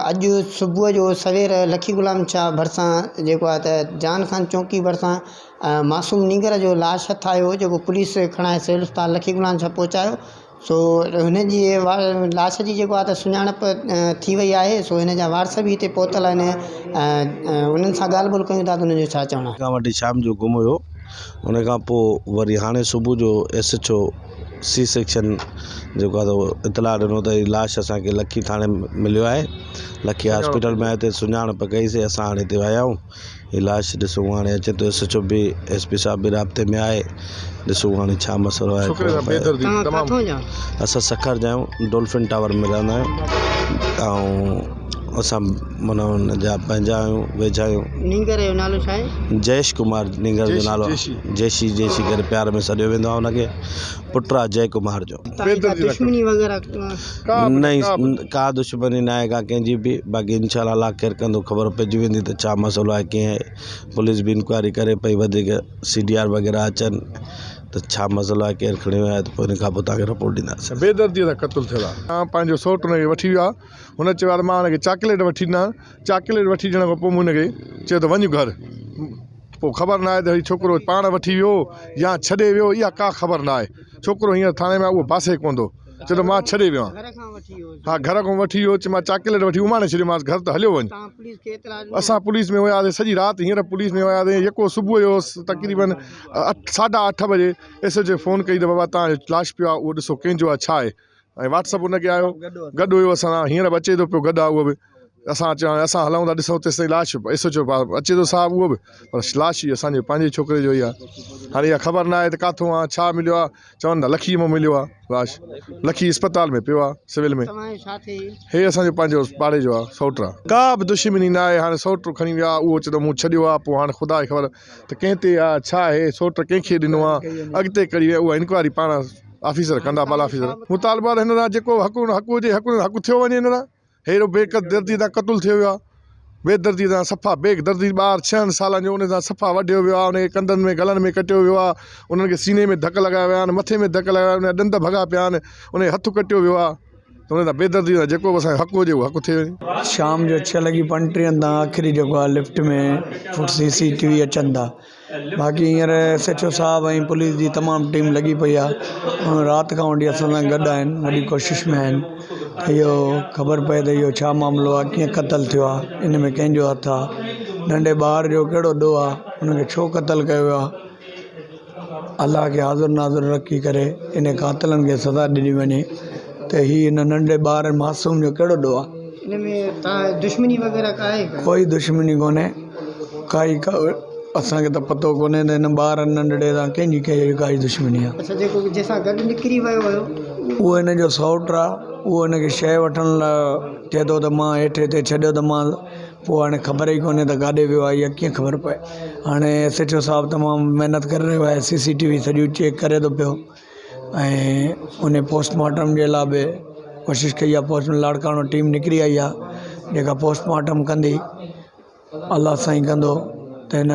अॼु सुबुह जो सवेर लखी गुलाम शाह भरिसां जेको आहे त जान खान चौकी भरिसां मासूम नीगर जो लाश हथ आयो जेको पुलिस खणाए सिविल अस्पताल लखी गुलाम शाह पहुचायो। सो हुन जी लाश जी जेको आहे त सुञाणप थी वई आहे। सो हिन जा वारस बि हिते पहुतल आहिनि। उन्हनि सां ॻाल्हि ॿोल कयूं था त उन्हनि जो छा चवणु आहे। खां वठी शाम जो गुम हुयो, उन खां पोइ वरी हाणे सुबुह जो SHO C सेक्शन जेको आहे त इतलाह ॾिनो त लाश असांखे लखी थाणे मिलियो आहे। लखी हॉस्पिटल में हिते सुञाणप कईसीं। असां हाणे हिते आया आहियूं। हीअ लाश ॾिसूं हाणे अचे थो। SHO बि SP साहब बि राब्ते में आहे। ॾिसूं हाणे छा मसइलो आहे। असां सखर जा आहियूं, डॉल्फिन टावर में रहंदा आहियूं ऐं असां माना हुन जा पंहिंजा आहियूं, वेझा आहियूं। नीगर जो नालो छा आहे? जयेश कुमार नीगर जो नालो। जेशी करे प्यार में सॾियो वेंदो आहे हुनखे। पुटु आहे जय कुमार जो। दुश्मनी वग़ैरह नहीं, का दुश्मनी न आहे का कंहिंजी बि। बाक़ी इंशाल्लाह अल्लाह केरु कंदो, ख़बर पइजी वेंदी त छा मसइलो आहे, कीअं आहे। पुलिस बि इंक्वायरी करे पई, वधीक CDR वग़ैरह अचनि त छा मसइलो आहे, केरु खणी वियो आहे, त पोइ इन खां पोइ तव्हांखे रिपोर्ट ॾींदासीं। बेदर्दीअ सां क़तलु थियल आहे। पंहिंजो सौटु हुनखे वठी वियो आहे। हुन चयो आहे मां हुनखे चॉकलेट वठी ॾिना। चॉकलेट वठी ॾियण खां पोइ हुनखे चयो त वञ घर। पोइ ख़बर न आहे त हीउ छोकिरो पाण वठी वियो या छॾे वियो, इहा का ख़बर न आहे। छोकिरो हींअर थाणे में उहो पासे कोन्ह थो, चयो त मां छॾे वियो आहियां। हा, घर खां वठी वियो। चयो मां चॉकलेट वठी उमाणे छॾियोमांसि घर, त हलियो वञ। असां पुलिस में वियासीं सॼी राति। हींअर पुलिस में वियासीं। यको सुबुह जो तक़रीबन 8:30 बजे SHO फ़ोन कई त बाबा तव्हांजो लाश पियो आहे, उहो ॾिसो कंहिंजो आहे, छा आहे। ऐं WhatsApp हुनखे आयो, गॾु हुयो असां। हींअर बि अचे थो पियो, गॾु आहे उहो बि। असां चवां असां हलूं था ॾिसूं तेसिताईं लाश SHO अचे थो साहब उहो बि, पर लाश ई असांजे पंहिंजे छोकिरे जो ई आहे। हाणे इहा ख़बर न आहे त किथां आहे, छा मिलियो आहे। चवनि था लखीअ में मिलियो आहे लाश। लखी अस्पताल में पियो आहे, सिविल में। हे असांजो पंहिंजो पाड़े जो आहे, सौटु आहे। का बि दुश्मनी न आहे। हाणे सौटु खणी वियो आहे, उहो चए थो मूं छॾियो आहे। पोइ हाणे ख़ुदा खे ख़बर त कंहिं ते आहे, छा आहे। सौटु कंहिंखे ॾिनो आहे, अॻिते करी विया, उहा इंक्वायरी पाण ऑफिसर कंदा, बाला ऑफिसर। मुतालबा हिन सां जेको हक़ु हुजे, हक़ु थियो वञे हिन सां। हेॾो बेदर्दी सां क़तलु थियो वियो आहे। बेदर्दी सां सफ़ा बेदर्दी। ॿार 6 सालनि जो, उन सां सफ़ा वढियो वियो आहे। उनखे कंधनि में गलनि में कटियो वियो आहे। उन्हनि खे सीने में धक लॻाया विया आहिनि, मथे में धक लॻाया विया आहिनि, ॾंद भॻा पिया आहिनि, उनखे हथु कटियो वियो आहे। त उन सां बेदर्दी सां जेको बि असांखे हक़ु हुजे उहो हक़ु थिए वञे। शाम जो 6:35 तां आख़िरी जेको आहे लिफ्ट में CCTV अचनि था। बाक़ी हींअर SHO साहब ऐं पुलिस जी तमामु टीम लॻी पई आहे। राति खां वठी असां सां गॾु आहिनि, वॾी कोशिशि में आहिनि त इहो ख़बर पए त इहो छा मामिलो आहे, कीअं क़तलु थियो आहे, इन में कंहिंजो हथु आहे, नंढे ॿार जो कहिड़ो ॾोह आहे, हुनखे छो क़तलु कयो वियो आहे। अलाह खे हाज़ुर नाज़ुर रखी करे इन कातिलनि खे सज़ा ॾिनी वञे त हीअ इन नंढे ॿार मासूम जो कहिड़ो ॾोह आहे। इन में दुश्मनी वग़ैरह का आहे? कोई दुश्मनी कोन्हे, काई असांखे त पतो कोन्हे त हिन ॿार नंढड़े सां कंहिंजी काई दुश्मनी आहे। अच्छा, जेको जंहिंसां गॾु निकिरी वियो हुयो उहो हिन जो सौटु आहे। उहो हिनखे शइ वठण लाइ चए थो त मां हेठि हिते छॾियो त मां, पोइ हाणे ख़बर ई कोन्हे त काॾे वियो आहे, इहा कीअं ख़बर पए। हाणे SHO साहब तमामु महिनत करे रहियो आहे। CCTV सॼियूं चेक करे थो पियो ऐं उन पोस्टमार्टम जे लाइ बि कोशिशि कई आहे। लाड़काणो टीम निकिरी आई आहे जेका पोस्टमार्टम कंदी। अलाह साईं कंदो त हिन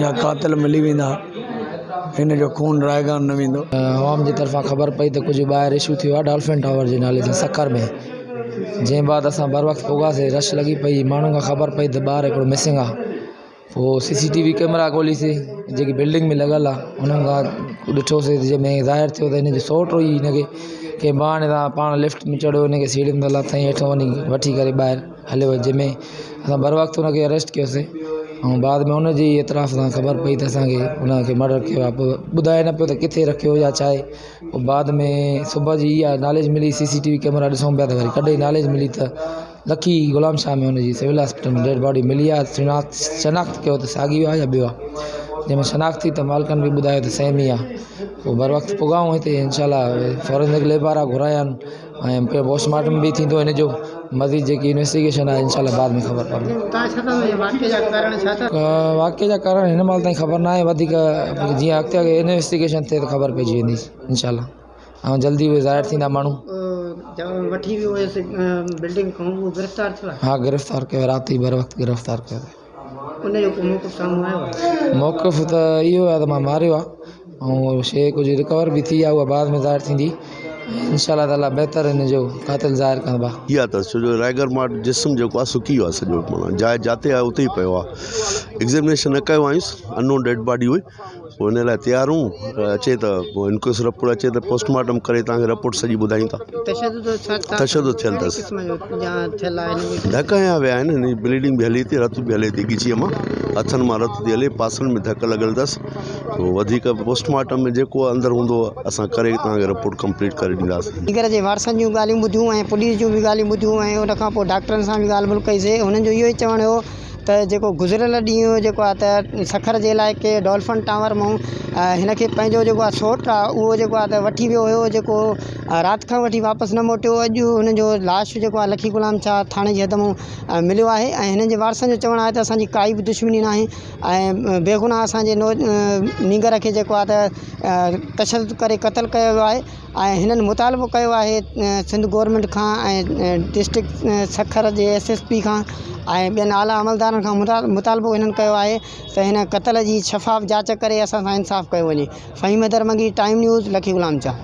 जा कातिल मिली वेंदा, हिन जो खून रायगान न वेंदो। आवाम जी तरफ़ां ख़बर पई त कुझु ॿाहिरि इशू थियो आहे डॉल्फिन टावर जे नाले सां सखर में। जंहिं बाद असां बर वक़्तु पहुतासीं, रश लॻी पई, माण्हुनि खां ख़बर पई त ॿार हिकिड़ो मिसिंग आहे। पोइ CCTV कैमरा ॻोल्हीसीं जेकी बिल्डिंग में लॻल आहे, उन्हनि खां ॾिठोसीं जंहिंमें ज़ाहिर थियो त हिन जो सौटु हुई। हिनखे कंहिं बहाने सां पाण लिफ्ट में चढ़ियो, हिनखे सीढ़ियुनि ते लथईं, हेठि वञी वठी करे ॿाहिरि हलियो वियो, जंहिंमें असां बर वक़्तु हुनखे अरेस्ट कयोसीं। ऐं बाद में हुनजी इतराफ़ सां ख़बर पई त असांखे हुनखे मर्डर कयो आहे। पोइ ॿुधाए न पियो त किथे रखियो या छा आहे। पोइ बाद में सुबुह जी इहा नॉलेज मिली, CCTV कैमरा ॾिसूं पिया त वरी कॾहिं नॉलेज मिली त लखी गुलाम शाह में हुनजी सिविल हॉस्पिटल में डेड बॉडी मिली आहे। शनाख्त कयो त साॻियो आहे या ॿियो आहे। जंहिंमें शनाख्त थी त मालिकनि बि ॿुधायो त सेम ई आहे। पोइ बर वक़्तु पुगाऊं हिते, इंशाल्लाह फॉरेंसिक लैब वारा घुराया आहिनि ऐं पोस्टमार्टम बि थींदो हिन जो। मज़ीद जेकी इन्वेस्टिगेशन आहे इंशाल्लाह बाद में ख़बर पवंदी। वाक़े जा कारण हिन महिल ताईं ख़बर न आहे। वधीक जीअं अॻिते इन्वेस्टिगेशन थिए त ख़बर पइजी वेंदी इंशाल्लाह। ऐं जल्दी उहे ज़ाहिर थींदा माण्हू। वठी वियो हुयसि बिल्डिंग खां, उहो गिरफ़्तार थियो आहे? हा, गिरफ़्तार कयो, राति बर वक़्तु गिरफ़्तार कयो। उनजो को मौक़िफ़ साम्हूं आयो आहे? मौक़िफ़ त इहो आहे त मां मारियो आहे ऐं शइ कुझु रिकवर बि थी आहे, उहा बाद में ज़ाहिर थींदी। इंशाल्लाह ताला बहितर हिन जो क़ातिल ज़ाहिर कंदा। इहा त छो जो रायगढ़ मां जिस्म जेको आहे सुकी वियो आहे सॼो, माना जाइ जाते आहे उते ई पियो आहे। एग्ज़ामिनेशन न कयो आयुसि, अननोन डेड बॉडी हुई, पोइ हिन लाइ तयारु हूं। अचे त पोइ इनक्वेस्ट रिपोर्ट अचे त पोस्टमार्टम करे तव्हांखे रिपोर्ट सॼी ॿुधायूं था। तशदुद थियल अथसि, धक हया विया आहिनि, हिन जी ब्लीडिंग बि हले थी, रत बि हले थी ॻिचीअ मां, हथनि मां रत थी हले, पासनि में धक लॻल अथसि। पोइ वधीक पोस्टमार्टम में जेको अंदरि हूंदो असां करे तव्हांखे रिपोर्ट कंप्लीट करे ॾींदासीं। नीगर जे वारसनि जूं ॻाल्हियूं ॿुधियूं ऐं पुलिस जूं बि ॻाल्हियूं ॿुधियूं ऐं उन खां पोइ डॉक्टरनि सां बि ॻाल्हि ॿोल कईसीं। हुननि जो इहो ई चवणु हो त जेको गुज़िरियल ॾींहुं जेको आहे त सखर जे इलाइक़े डॉल्फिन टावर मां हिन खे पंहिंजो जेको आहे सौटु आहे उहो जेको आहे त वठी वियो हुयो, जेको राति खां वठी वापसि न मोटियो। अॼु हुनजो लाश जेको आहे लखी गुलाम शाह थाणे जी हद मां मिलियो आहे ऐं हिननि जे वारसनि जो चवणु आहे त असांजी काई बि दुश्मनी न आहे ऐं बेगुनाह असांजे नीगर खे जेको आहे त तशदुद करे क़तलु कयो वियो आहे। ऐं हिननि मुतालबो कयो आहे सिंध गवर्नमेंट खां ऐं डिस्ट्रिक्ट सखर जे SSP खां ऐं ॿियनि आला अमलदारनि खां मुतालबो हिननि कयो आहे त हिन क़तल जी शफ़ाफ़ जांच करे असां सां इंसाफ़ कयो वञे। फ़हीम दरमंगी, टाइम न्यूज़, लखी गुलाम शाह।